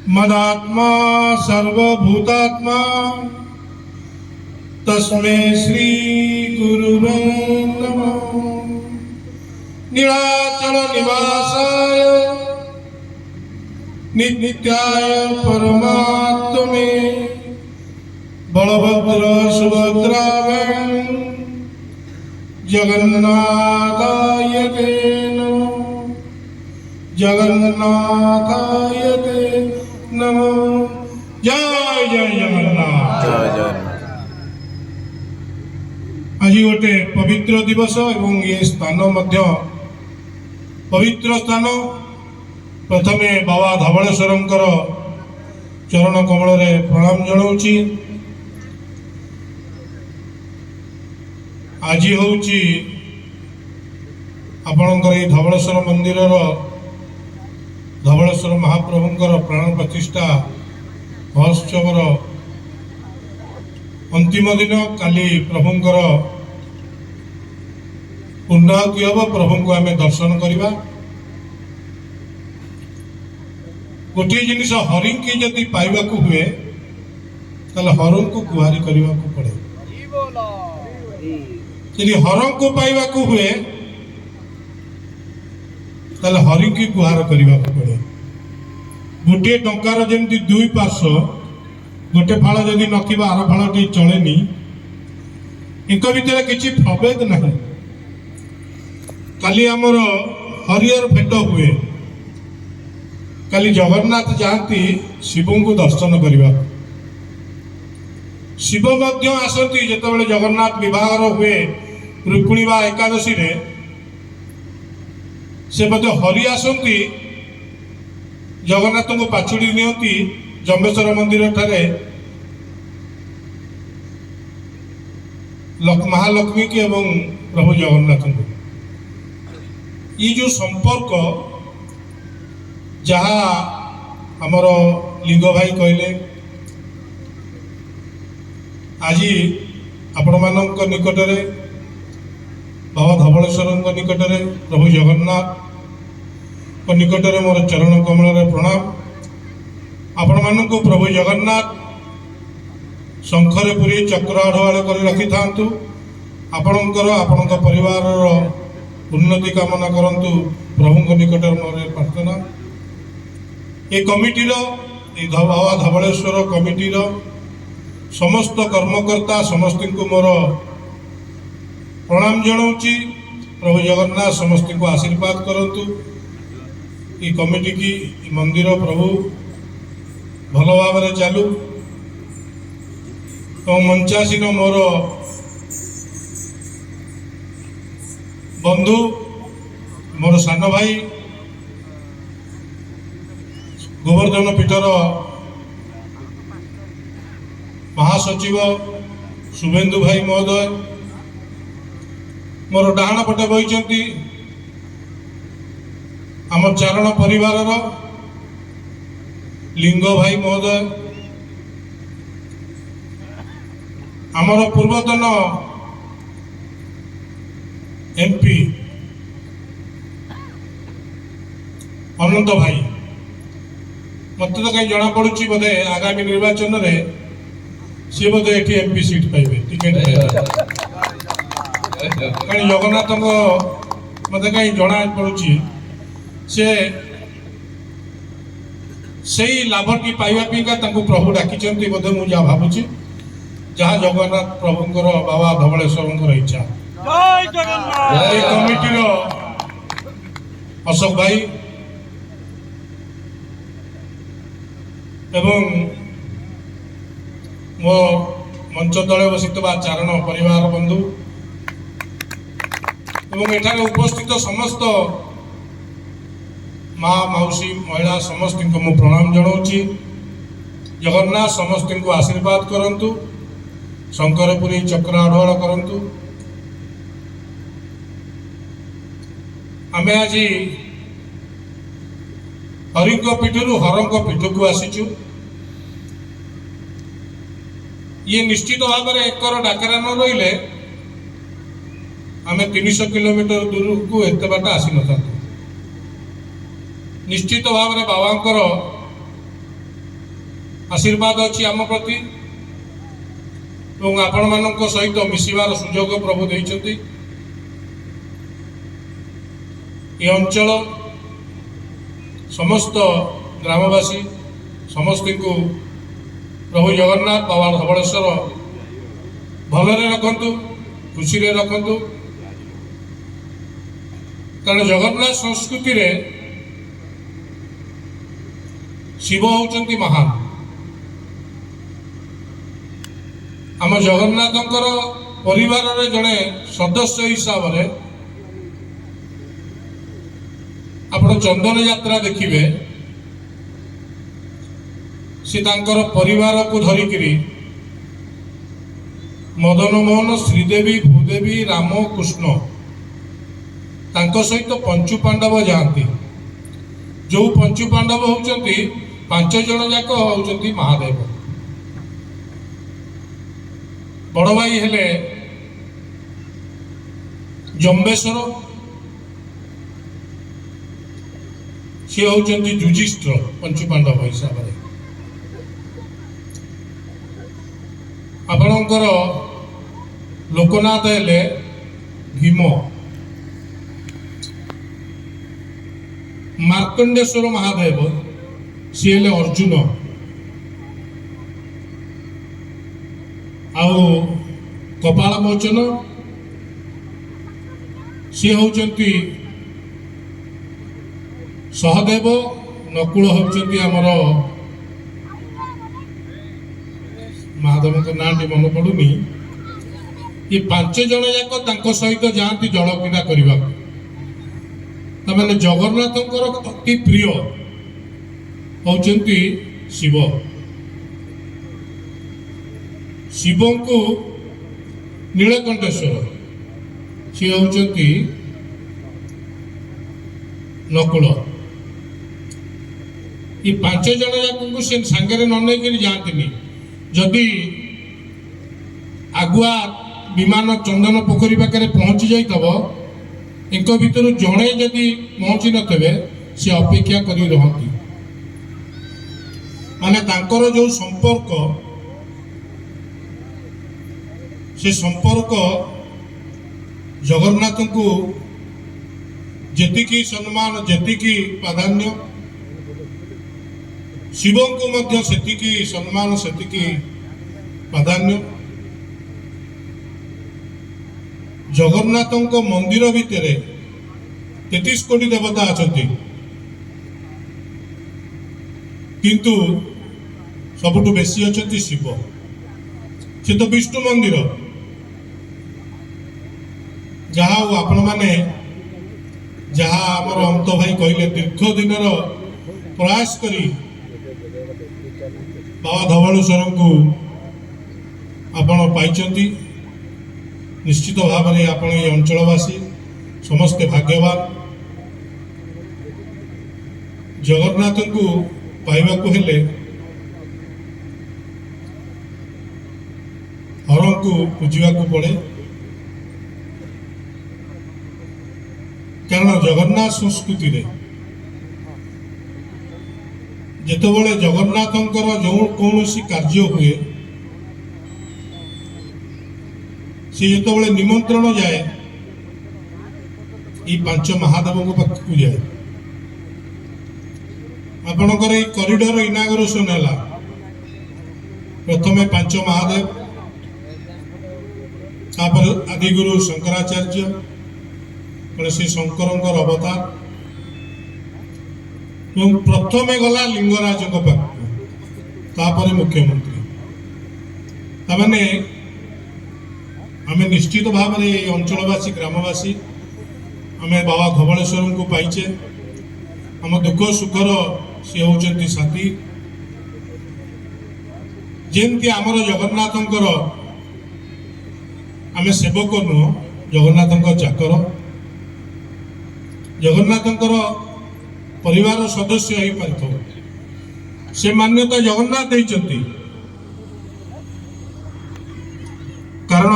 मदात्मा सर्वभूतात्मा तस्मै श्री गुरुवे नमः। नीलाचल निवासाय नित्याय परमात्मे बलभद्र सुभद्रावे जगन्नाथाय ते नमः। जगन्नाथाय ते नमः। जय जय जगन्नाथ। जय जगन्नाथ। आज गोटे पवित्र दिवस एवं ये स्थान मध्य पवित्र स्थान। प्रथमे बाबा धवळेश्वरंकर चरण कमल रे प्रणाम जणाउछि। आज होउछि आपणकर ये धवळेश्वर मंदिर धवळेश्वर महाप्रभुंकर प्राण प्रतिष्ठा महोत्सवर अंतिम दिन। काली प्रभुंकर पुण्याहुति हम। प्रभु को आम दर्शन करवा। गोटे जिनिस हरि की जदि पाइबा हुए ताले हरं को गुहारी करने को पड़े। यदि हरं को पाइबा हुए ताले हरि की गुहार करने को पड़े। गोटे टंकार जमी दुई पार्श्व गोटे फाड़ जदि नथिबा आर फाड़ी चलेनी एक भितर किसी प्रभेद नहीं। काली आमर हरिहर भेट हुए। काली जगन्नाथ जाती शिव को दर्शन करने। शिव मध्य आसती जिते जगन्नाथ विवाह हुए रुक्मिणी बा एकादशी रे से मध्य हरि आसती जगन्नाथ को पाछुड़ी नियंती जम्बेश्वर मंदिर ठारे महालक्ष्मी की एवं प्रभु जगन्नाथ को ये जो संपर्क जहाँ आमर लिंग भाई कहले आज आपण मानक निकट में बाबा धवळेश्वर निकट में प्रभु जगन्नाथ निकट में मोर चरण कमल रे प्रणाम। आपण मानक प्रभु जगन्नाथ शंखरे पुरी चक्र आढ़ुआड़ कर रखि थांतु। आपणकर आपण परिवार उन्नति कामना करंतु प्रभु निकट मोर प्रार्थना। ये कमिटीर बाबा धवळेश्वर कमिटीर समस्त कर्मकर्ता समस्त को मोर प्रणाम जनाऊँगी। प्रभु जगन्नाथ समस्त को आशीर्वाद करंतु। ये कमिटी की मंदिर प्रभु भल भाव चालू। तो मंचासीन मोर बंधु मोर सान भाई गोवर्धन पीठर महासचिव शुभेन्दु भाई महोदय मोर डाहाण पटे बही आम चारण परिवार लिंग भाई महोदय आमर पूर्वतन एमपी अनंत भाई मत तो कहीं जना पड़ुची बोधे आगामी निर्वाचन में सी बोधे ये एमपी सीट पाइबे टिकेट कहीं जगन्नाथ मत कहीं जना पड़ुची से लाभटी पाइबापी प्रभु डाकी बोधे मुझे जहाँ भावुची जहाँ जगन्नाथ प्रभुंर बाबा धवळेश्वर इच्छा। कमिटी अशोक भाई एवं मो मंच तले बसी चारण परिवार बंधु एवं एठारे उपस्थित समस्त माँ मौसी महिला समस्त को मु प्रणाम जनाऊँगी। जगन्नाथ समस्त को आशीर्वाद करंतु। शंकरपुरी चक्र आढ़ुआड़ करंतु। आमे आज हरिंक पीठरू हरंक पीठ को आसीचु। ये निश्चित भाव में एकर डाकरा न रही आमे 300 किलोमीटर दूर को एत बाट आसी न था। निश्चित भाव में बाबांकर आशीर्वाद अच्छी आम प्रति आपण मानक सहित मिशिबार सुजोग प्रभु देइछन्ति। ये अंचल समस्त ग्रामवासी समस्त को प्रभु जगन्नाथ बाबा धवलेश्वर भलरे रखंतु खुशी रे रखंतु। कारण जगन्नाथ संस्कृति रे शिव होचंती महान। आम जगन्नाथंकर परिवार रे जड़े सदस्य हिसाब से आपण चंदन यात्रा देखिए सी तांकर परिवार को धरिकी मदन मोहन श्रीदेवी भूदेवी राम कृष्ण तांको सहित पंचु पांडव जाती। जो पंचु पांडव होचंती 5 जण जाक होचंती महादेव। बड़ भाई हेले जम्बेश्वर सी होचंती युधिष्ठिर पंचु पांडव हिसाब से। आपणकर लोकनाथ हेले भीम। मार्कंडेश्वर महादेव सी हेले अर्जुन। आउ कपाल मोचन सी होचंती सहदेव। नकुल होचंती आमर महादेव को नाटी मन पड़ुनी। ये 5 जण जाक तांको सहित जाती जल क्रीड़ा करने। तमाने जगन्नाथंकर अति प्रिय होचंती शिव। शिव को नीलकंठेश्वर सी होचंती नकुल। ये 5 जण जाक से सांगे न नहीं जाती। जदि आगुआ विमान चंदन पोखरी पाखे पहुंची जाइतब एक भितर जड़े जदि पहुंची नथे से अपेक्षा करी रहती। माने तांकर जो संपर्क से संपर्क जगन्नाथ को जेतिकी सम्मान जेतिकी प्राधान्य शिव को मध्य सेतिकी सम्मान सेतिकी प्राधान्य। जगन्नाथ मंदिर भितर 33 कोटी देवता अच्छा किंतु सबुठु बेसी अच्छा शिव। से तो विष्णु मंदिर जहाँ आपण मैंने जहाँ आमर अंत भाई कहले दीर्घ दिन प्रयास करी बाबा धवलेश्वर को आपण पाइचंती। निश्चित भाव में आपण ये अंचलवासी समस्ते भाग्यवान। जगन्नाथ को पाइबा को हेले हर को पूजा को पड़े। कारण जगन्नाथ संस्कृति रे जेतबेले जगन्नाथंकर जो कौनसी कार्य हुए से जेतबेले निमंत्रण जाए ये 5 महादेव पाखक जाए। आपणकर ये कॉरिडोर इनागुरेशन है प्रथमे 5 महादेव तापर आदिगुरु शंकराचार्य श्री शंकर अवतार प्रथमे गला लिंगराज पाखक मुख्यमंत्री। तमाने आम निश्चित भाव में अंचलवासी ग्रामवासी आम बाबा धवलेश्वर को पाइचे। आम दुख सुखर सी होचंती साथी। जेमती आमर जगन्नाथंकर आम सेवक नुह जगन्नाथ चाकर जगन्नाथंकर परिवार सदस्य हो पार से मान्यता जगन्नाथ देइचंती। कारण